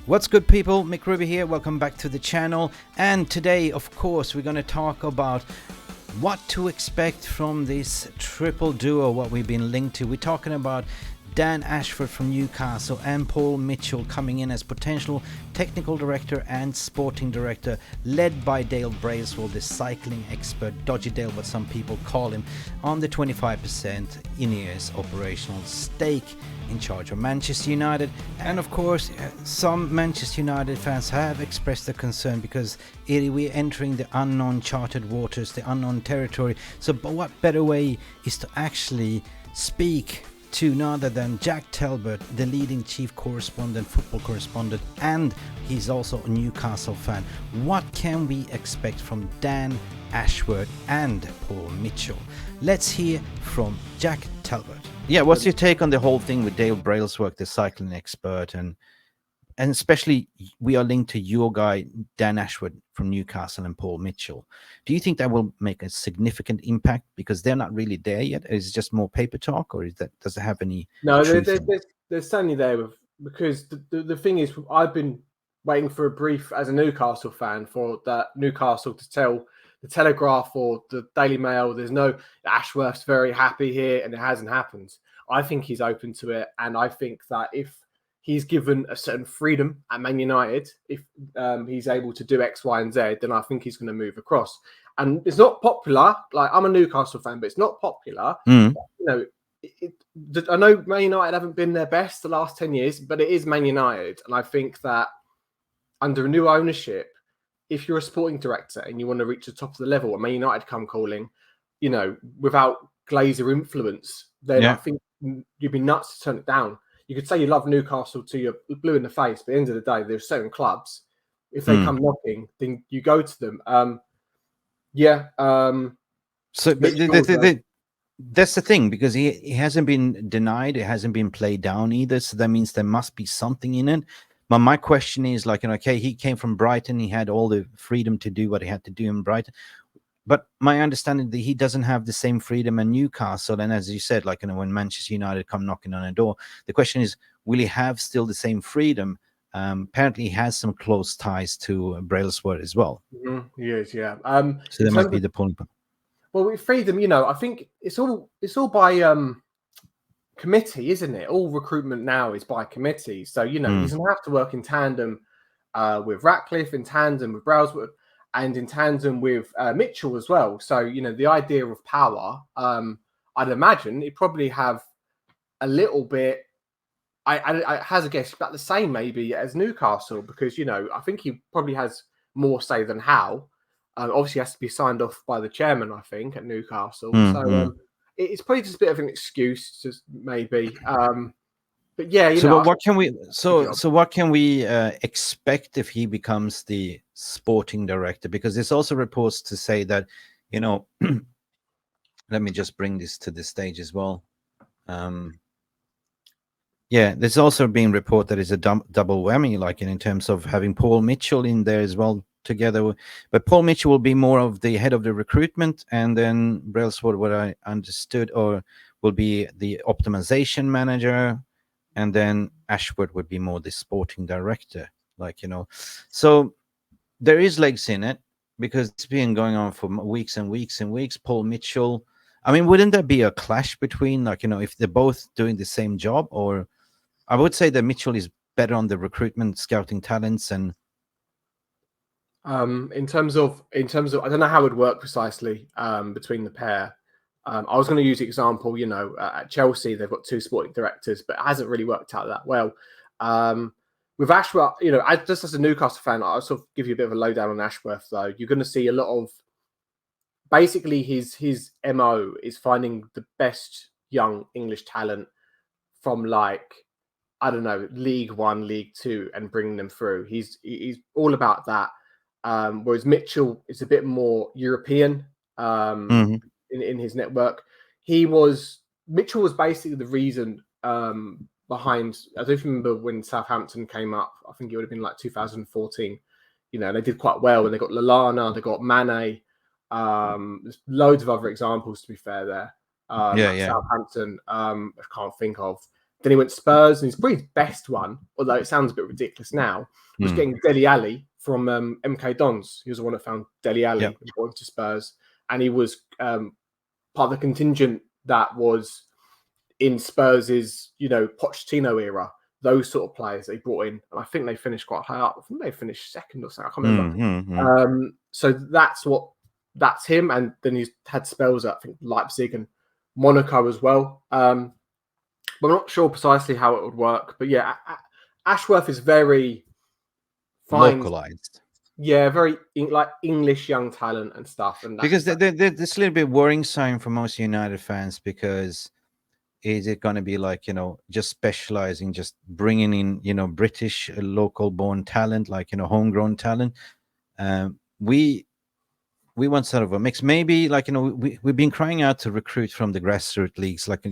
What's good, people? Mick Ruby here. Welcome back to the channel. And today, of course, we're going to talk about what to expect from this triple duo, what we've been linked to. We're talking about Dan Ashworth from Newcastle and Paul Mitchell coming in as potential technical director and sporting director, led by Dale Brailsworth, the cycling expert, Dodgy Dale, what some people call him, on the 25% INEOS operational stake, in charge of Manchester United. And of course, some Manchester United fans have expressed their concern because we're entering the unknown charted waters, the unknown territory. So but what better way is to actually speak to none other than Jacque Talbot, the leading chief correspondent, football correspondent, and he's also a Newcastle fan. What can we expect from Dan Ashworth and Paul Mitchell? Let's hear from Jacque Talbot. Yeah, what's your take on the whole thing with Dale Brailsworth, the cycling expert, and especially we are linked to your guy Dan Ashworth from Newcastle and Paul Mitchell. Do you think that will make a significant impact because they're not really there yet? Is it just more paper talk, or is that, does it have any? No, there's certainly there because the thing is, I've been waiting for a brief as a Newcastle fan for that Newcastle to tell the Telegraph or the Daily Mail there's no Ashworth's very happy here, and it hasn't happened. I think he's open to it, and I think that if he's given a certain freedom at Man United, if he's able to do X, Y, and Z, then I think he's going to move across. And it's not popular. Like, I'm a Newcastle fan, but it's not popular. You know, I know Man United haven't been their best the last 10 years, but it is Man United. And I think that under a new ownership, if you're a sporting director and you want to reach the top of the level and Man United come calling, you know, without Glazer influence, then I think you'd be nuts to turn it down. You could say you love Newcastle till you're blue in the face, but at the end of the day, there's certain clubs. If they come knocking, then you go to them. So that's the thing, because he hasn't been denied, it hasn't been played down either. So that means there must be something in it. But my question is, like, okay, he came from Brighton, he had all the freedom to do what he had to do in Brighton. But my understanding that he doesn't have the same freedom in Newcastle. And as you said, like, you know, when Manchester United come knocking on a door, the question is, will he have still the same freedom? Apparently, he has some close ties to Brailsworth as well. He is, yeah. So that might be the point. Well, with freedom, you know, I think it's all by committee, isn't it? All recruitment now is by committee. So, you know, he's going to have to work in tandem with Ratcliffe, in tandem with Brailsworth, and in tandem with Mitchell as well. So, you know, the idea of power, I'd imagine he'd probably have a little bit, I has a guess, about the same maybe as Newcastle, because, you know, I think he probably has more say than Howe. Obviously, has to be signed off by the chairman, I think, at Newcastle. So it's probably just a bit of an excuse, just maybe. But yeah, you know. What can we? So what can we expect if he becomes the sporting director? Because there's also reports to say that, you know, let me just bring this to the stage as well. Yeah, there's also been report that it's a double whammy, like in terms of having Paul Mitchell in there as well together. But Paul Mitchell will be more of the head of the recruitment, and then Brailsworth, what I understood, or will be the optimization manager. And then Ashworth would be more the sporting director, like, you know. So there is legs in it because it's been going on for weeks and weeks and weeks. Paul Mitchell, I mean, wouldn't there be a clash between, like, you know, if they're both doing the same job? Or I would say that Mitchell is better on the recruitment, scouting talents, and in terms of, I don't know how it would work precisely between the pair. I was going to use the example, you know, at Chelsea, they've got two sporting directors, but it hasn't really worked out that well. With Ashworth, you know, just as a Newcastle fan, I'll sort of give you a bit of a lowdown on Ashworth, though. You're going to see a lot of, basically his MO is finding the best young English talent from, like, I don't know, League One, League Two, and bringing them through. He's all about that. Whereas Mitchell is a bit more European. In his network, Mitchell was basically the reason behind. I don't remember when Southampton came up. I think it would have been like 2014. You know, they did quite well, and they got Lallana, they got Mane. There's loads of other examples, to be fair. There, Southampton. I can't think of. Then he went to Spurs, and his probably his best one, although it sounds a bit ridiculous now, was getting Dele Alli from MK Dons. He was the one that found Dele Alli and brought him to Spurs, and he was part of the contingent that was in Spurs' Pochettino era. Those sort of players they brought in, and I think they finished quite high up. I think they finished second or something. I can't remember. So that's him, and then he's had spells at I think Leipzig and Monaco as well. But I'm not sure precisely how it would work. But yeah, Ashworth is very localized. Yeah, very like English young talent and stuff. And because there's a little bit worrying sign for most United fans, because is it going to be like, just specializing, just bringing in, British local born talent, like, homegrown talent? We want sort of a mix. Maybe like, we've been crying out to recruit from the grassroots leagues, like,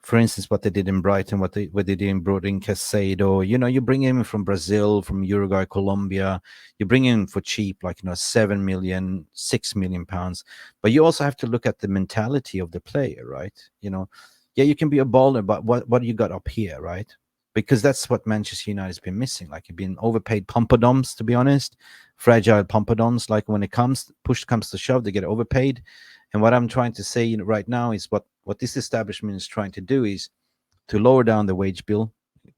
for instance, what they did in Brighton, what they did in Caicedo. You bring him from Brazil, from Uruguay, Colombia. You bring him for cheap, like 7 million, 6 million pounds. But you also have to look at the mentality of the player, right? Yeah, you can be a baller, but what do you got up here, right? Because that's what Manchester United has been missing. Like, you've been overpaid pompadons, to be honest, fragile pompadons. Like, when push comes to shove, they get overpaid. And what I'm trying to say right now is what this establishment is trying to do is to lower down the wage bill.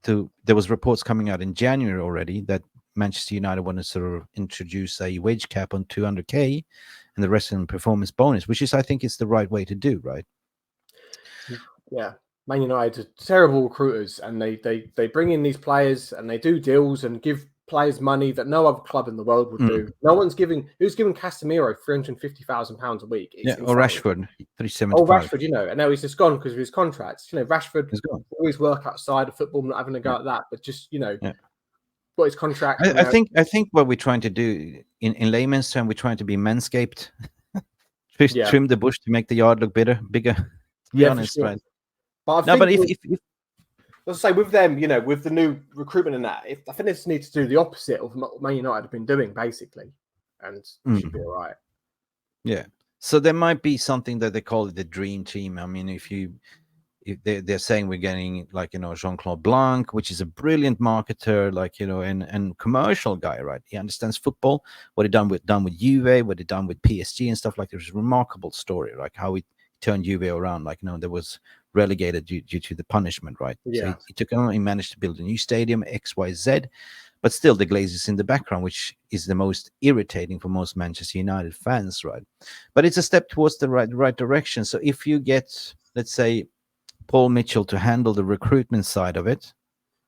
There was reports coming out in January already that Manchester United wanted to sort of introduce a wage cap on 200k and the rest in performance bonus, which is, I think, is the right way to do, right? Yeah. Man United are terrible recruiters, and they bring in these players and they do deals and give players money that no other club in the world would do. No one's giving. Who's giving Casemiro £350,000 a week? It's insane. Or Rashford, 375. Oh, Rashford, and now he's just gone because of his contracts. Rashford always work outside of football, not having a go at that, but just got his contract. I think what we're trying to do in layman's term, we're trying to be manscaped, trim the bush to make the yard look bigger. To be honest, sure. Right? But if let's say with them, with the new recruitment and that, I think they just need to do the opposite of what Man United have been doing, basically, and it should be all right. Yeah. So there might be something that they call it the dream team. I mean, if they're saying we're getting like Jean-Claude Blanc, which is a brilliant marketer, like and commercial guy, right? He understands football. What he done with Juve, what he done with PSG and stuff like. There's a remarkable story, like how he turned Juve around. Like there was relegated due to the punishment, right? Yeah. So he managed to build a new stadium, XYZ, but still the Glazers in the background, which is the most irritating for most Manchester United fans, right? But it's a step towards the right direction. So if you get, let's say, Paul Mitchell to handle the recruitment side of it,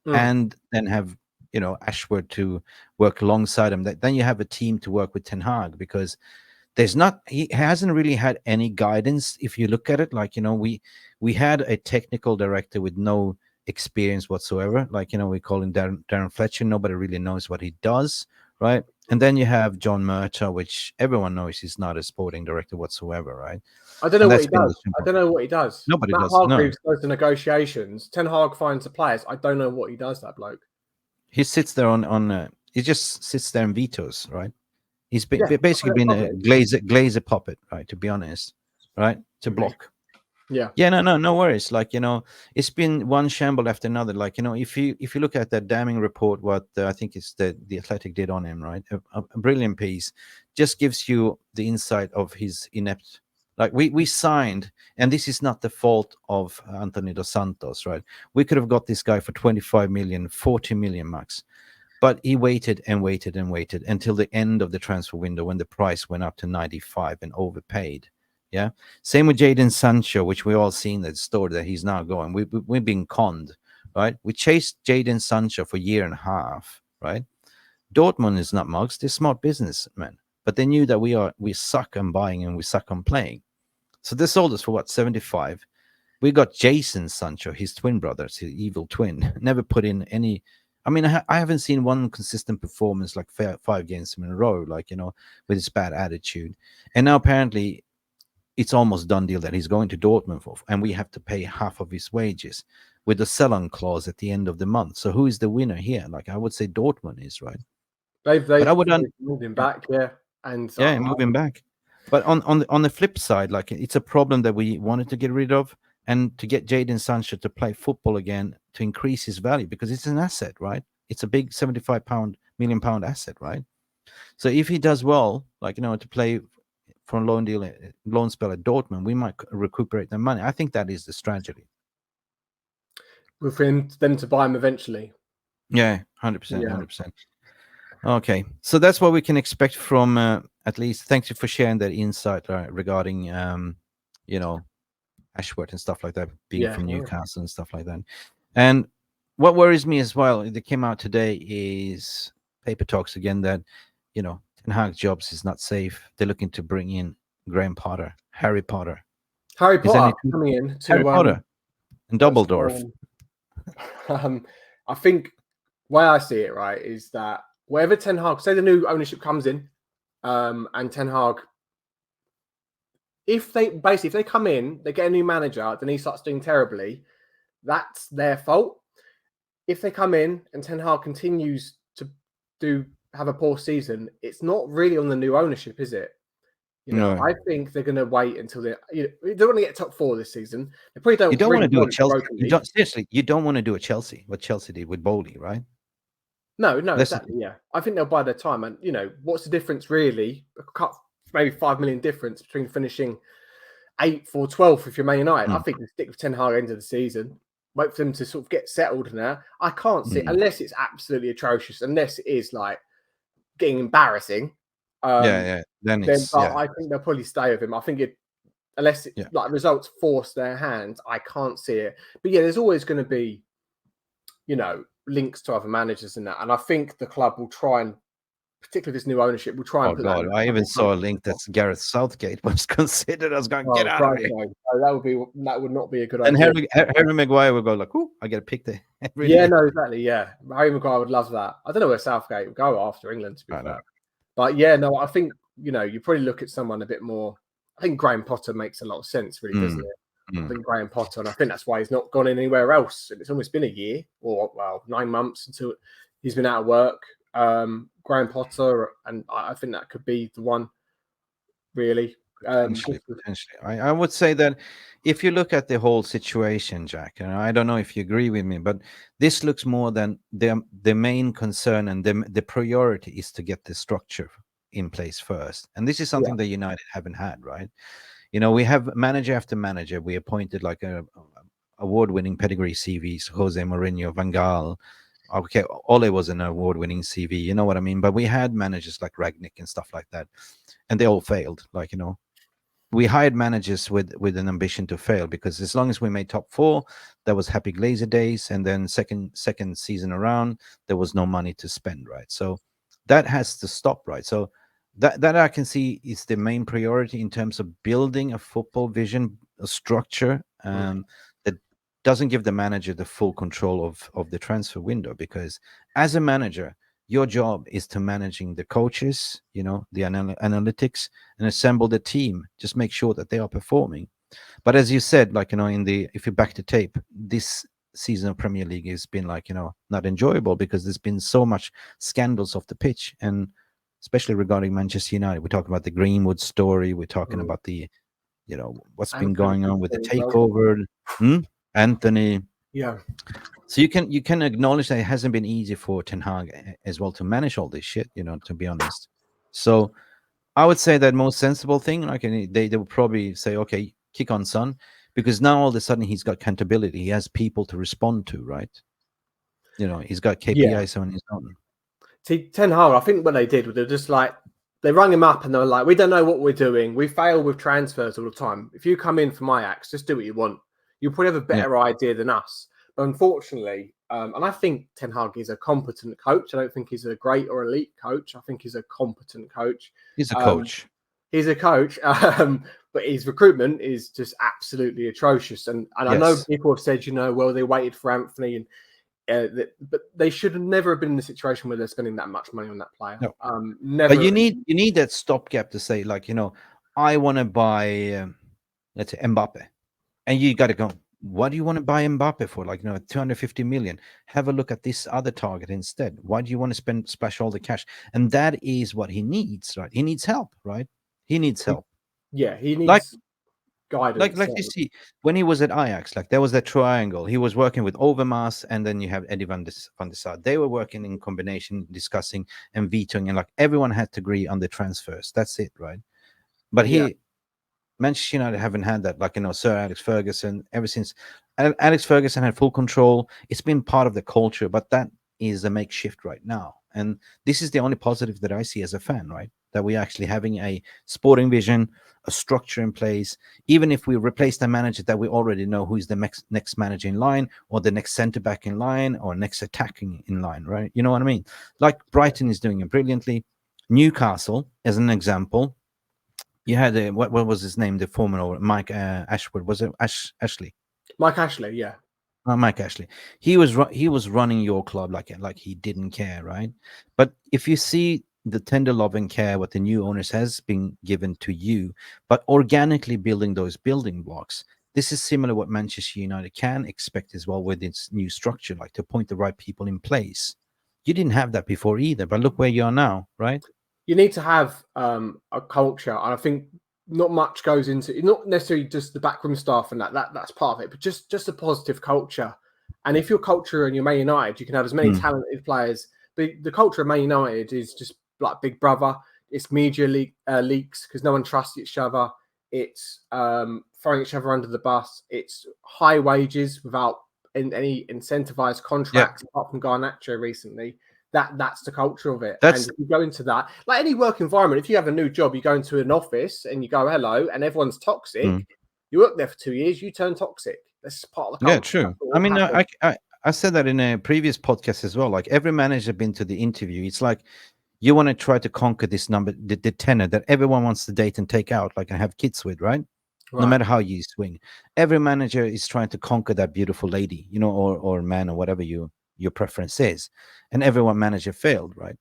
and then have Ashworth to work alongside him, then you have a team to work with Ten Hag, because he hasn't really had any guidance. If you look at it, like we had a technical director with no experience whatsoever, like we call him Darren Fletcher. Nobody really knows what he does, right? And then you have John Murtaugh, which everyone knows he's not a sporting director whatsoever, right? I don't know what he does. I don't know what he does. Nobody does. Hargreaves goes to negotiations. Ten Hag finds the players. I don't know what he does, that bloke. He sits there he just sits there and vetoes, right? He's basically been a glazer puppet, right? To be honest, right? To block. Yeah. No worries. Like it's been one shamble after another. Like if you look at that damning report, what I think is the Athletic did on him, right? A brilliant piece, just gives you the insight of his inept. Like we signed, and this is not the fault of Anthony Dos Santos, right? We could have got this guy for 25 million, 40 million max. But he waited and waited and waited until the end of the transfer window, when the price went up to 95 and overpaid. Yeah. Same with Jadon Sancho, which we all seen that story that he's now going. We've been conned, right? We chased Jadon Sancho for a year and a half, right? Dortmund is not mugs. They're smart businessmen, but they knew that we suck on buying and we suck on playing. So they sold us for what, 75? We got Jason Sancho, his twin brother, his evil twin. Never put in any. I mean, I haven't seen one consistent performance like 5 games in a row, like, with his bad attitude. And now apparently it's almost done deal that he's going to Dortmund for, and we have to pay half of his wages with the sell-on clause at the end of the month. So who is the winner here? Like, I would say Dortmund is, right? They've moved him back, moving back. But on the flip side, like, it's a problem that we wanted to get rid of, and to get Jadon Sancho to play football again to increase his value, because it's an asset, right? It's a big 75 million pound asset, right? So if he does well, like, to play for a loan spell at Dortmund, we might recuperate the money. I think that is the strategy. With them to buy him eventually. Yeah, 100%, 100%. Okay, so that's what we can expect from, at least. Thank you for sharing that insight regarding, Ashworth and stuff like that, being from Newcastle and stuff like that. And what worries me as well, that came out today, is paper talks again that, Ten Hag's jobs is not safe. They're looking to bring in Harry Potter coming in to Harry Potter and Dumbledore. I think the way I see it, right, is that wherever Ten Hag, say the new ownership comes in, and Ten Hag, if they come in, they get a new manager, then he starts doing terribly, that's their fault. If they come in and Ten Hag continues to have a poor season, it's not really on the new ownership, is it? No. I think they're going to wait until they don't want to get top 4 this season. They probably don't. You don't really want to do a Chelsea. Seriously, you don't want to do a Chelsea. What Chelsea did with Bowley, right? No, exactly. Yeah, I think they'll buy their time, and what's the difference really? Maybe 5 million difference between finishing 8th or 12th if you're Man United. I think they stick with Ten Hag end of the season. Wait for them to sort of get settled now. I can't see unless it's absolutely atrocious, unless it is like getting embarrassing. Then I think they'll probably stay with him. I think unless like results force their hand, I can't see it. But yeah, there's always going to be, links to other managers and that. And I think the club will try and, particularly this new ownership, will try and put that. I even saw a link that Gareth Southgate was considered as going to get out of here. No. That would not be a good idea. And Harry Maguire would go like, "Oh, I get a pick there." Exactly. Yeah, Harry Maguire would love that. I don't know where Southgate would go after England, to be fair. But yeah, no, I think, you probably look at someone a bit more. I think Graham Potter makes a lot of sense, really, doesn't it? I think Graham Potter, and I think that's why he's not gone anywhere else. It's almost been a year or 9 months until he's been out of work. Graham Potter, and I think that could be the one, really. Potentially. I would say that if you look at the whole situation, Jack, and I don't know if you agree with me, but this looks more than the main concern, and the priority is to get the structure in place first. And this is something that United haven't had, right? We have manager after manager. We appointed like a award-winning pedigree CVs, Jose Mourinho, Van Gaal. Okay, Ole was an award-winning CV, you know what I mean? But we had managers like Ragnick and stuff like that, and they all failed. We hired managers with an ambition to fail, because as long as we made top 4, there was happy Glazer days, and then second season around, there was no money to spend, right? So that has to stop, right? So that I can see is the main priority in terms of building a football vision, a structure that doesn't give the manager the full control of the transfer window, because as a manager, your job is to managing the coaches, the analytics, and assemble the team. Just make sure that they are performing. But as you said, if you back the tape, this season of Premier League has been not enjoyable, because there's been so much scandals off the pitch, and especially regarding Manchester United. We're talking about the Greenwood story. We're talking about the, what's been going on with the takeover. Anthony. Yeah. So you can acknowledge that it hasn't been easy for Ten Hag as well to manage all this shit, to be honest. So I would say that most sensible thing, they will probably say, okay, kick on Son, because now all of a sudden he's got accountability. He has people to respond to, right? He's got KPIs on his own. See, Ten Hag, I think what they did was they rang him up and they were like, "We don't know what we're doing. We fail with transfers all the time. If you come in from Ajax, just do what you want. You'll probably have a better idea than us." But unfortunately, and I think Ten Hag is a competent coach. I don't think he's a great or elite coach. I think he's a competent coach. He's a coach. He's a coach, but his recruitment is just absolutely atrocious. And I know people have said, well, they waited for Anthony, and but they should have never been in the situation where they're spending that much money on that player. No. Never. But you need that stopgap to say, I want to buy, let's say, Mbappe, and you got to go. What do you want to buy Mbappe for? 250 million. Have a look at this other target instead. Why do you want to splash all the cash? And that is what he needs, right? He needs help, right? He needs help. Yeah, he needs. guidance. Like you see, when he was at Ajax, like there was that triangle. He was working with Overmars, and then you have Eddie van der Sar. They were working in combination, discussing and vetoing, and like everyone had to agree on the transfers. That's it, right? But he, Manchester United haven't had that. Like, you know, Sir Alex Ferguson, ever since Alex Ferguson had full control, it's been part of the culture, but that is a makeshift right now. And this is the only positive that I see as a fan, right? That we're actually having a sporting vision, a structure in place. Even if we replace the manager, that we already know who is the next manager in line, or the next centre back in line, or next attacking in line, right? You know what I mean? Like Brighton is doing it brilliantly. Newcastle, as an example, you had what was his name? The former Mike Ashworth, was it Ashley? Mike Ashley, yeah. Mike Ashley. He was running your club like he didn't care, right? But if you see the tender love and care what the new owners has been given to you, but organically building those building blocks, this is similar what Manchester United can expect as well with its new structure, like to appoint the right people in place. You didn't have that before either, but look where you are now, right? You need to have a culture, and I think not much goes into it, not necessarily just the backroom staff and that's part of it, but just a positive culture. And if your culture and you're Man United, you can have as many talented players. But the culture of Man United is just like Big Brother. It's media leaks because no one trusts each other. It's throwing each other under the bus. It's high wages without any incentivized contracts, apart from Garnacho recently. That's the culture of it. And if you go into that, like any work environment, if you have a new job, you go into an office and you go hello, and everyone's toxic. You work there for 2 years, you turn toxic. That's part of the culture. Yeah, true. I mean, I said that in a previous podcast as well. Like every manager been to the interview, it's like you want to try to conquer this number, the tenor that everyone wants to date and take out, like and have kids with, right? No matter how you swing, every manager is trying to conquer that beautiful lady, you know, or man, or whatever your preference is. And everyone manager failed, right?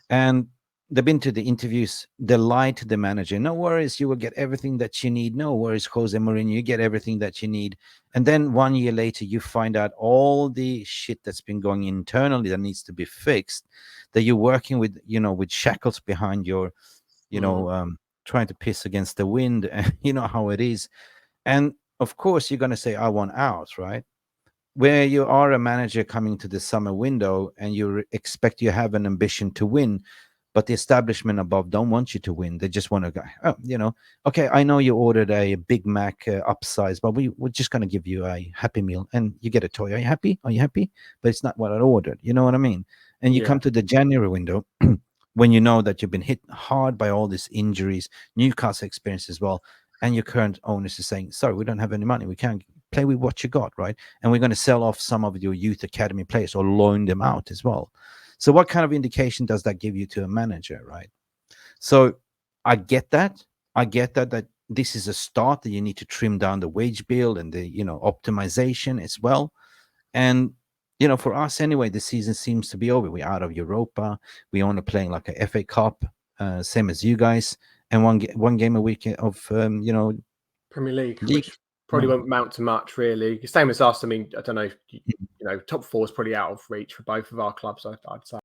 And they've been to the interviews, they lied to the manager. No worries, you will get everything that you need. No worries, Jose Mourinho, you get everything that you need. And then 1 year later, you find out all the shit that's been going internally that needs to be fixed, that you're working with, you know, with shackles behind your, you know, trying to piss against the wind. And you know how it is. And of course, you're going to say, I want out, right? Where you are a manager coming to the summer window and you expect you have an ambition to win, but the establishment above don't want you to win. They just want to go, oh, you know, okay, I know you ordered a Big Mac upsize, but we're just going to give you a Happy Meal and you get a toy. Are you happy? Are you happy? But it's not what I ordered. You know what I mean? And you come to the January window when you know that you've been hit hard by all these injuries, Newcastle experience as well, and your current owners is saying, sorry, we don't have any money. We can't play with what you got, right? And we're going to sell off some of your youth academy players or loan them out as well. So what kind of indication does that give you to a manager, right? So I get that. That this is a start, that you need to trim down the wage bill and the, you know, optimization as well. And, you know, for us anyway, the season seems to be over. We're out of Europa. We're only playing like a FA Cup, same as you guys, and one game a week of, you know, Premier League. Which probably won't amount to much, really. Same as us. I mean, I don't know. You know, top four is probably out of reach for both of our clubs, I'd say.